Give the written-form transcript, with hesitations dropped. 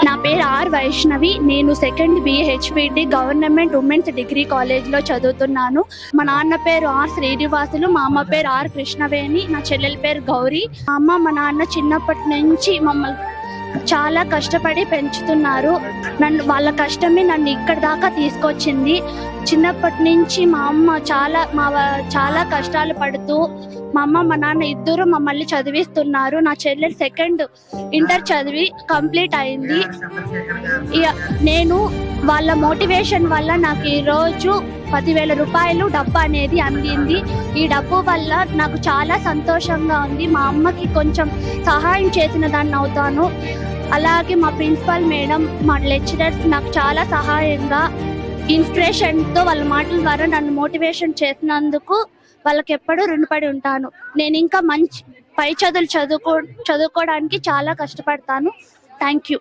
నా పేరు ఆర్ వైష్ణవి. నేను second BHPT government women's degree కాలేజ్లో చదువుతున్నాను. మా నాన్న పేరు ఆర్ శ్రీనివాసులు, మా అమ్మ పేరు ఆర్ కృష్ణవేణి, నా చెల్లెల పేరు గౌరీ. మా అమ్మ మా నాన్న చిన్నప్పటి నుంచి మమ్మల్ని చాలా కష్టపడి పెంచుతున్నారు. వాళ్ళ కష్టమే నన్ను ఇక్కడి దాకా తీసుకొచ్చింది. చిన్నప్పటి నుంచి మా అమ్మ చాలా కష్టాలు పడుతూ మా అమ్మ మా నాన్న ఇద్దరు మమ్మల్ని చదివిస్తున్నారు. నా చెల్లెలు సెకండ్ ఇంటర్ చదివి కంప్లీట్ అయింది. నేను వాళ్ళ మోటివేషన్ వల్ల నాకు ఈరోజు 10,000 రూపాయలు డబ్బు అనేది అందింది. ఈ డబ్బు వల్ల నాకు చాలా సంతోషంగా ఉంది. మా అమ్మకి కొంచెం సహాయం చేసిన దాన్ని అవుతాను. అలాగే మా ప్రిన్సిపల్ మేడం, మా లెక్చరర్స్ నాకు చాలా సహాయంగా ఇన్స్పిరేషన్తో వాళ్ళ మాటల ద్వారా నన్ను మోటివేషన్ చేసినందుకు వాళ్ళకి ఎప్పుడూ రుణపడి ఉంటాను. నేను ఇంకా మంచి పై చదువులు చదువుకోవడానికి చాలా కష్టపడతాను. Thank you.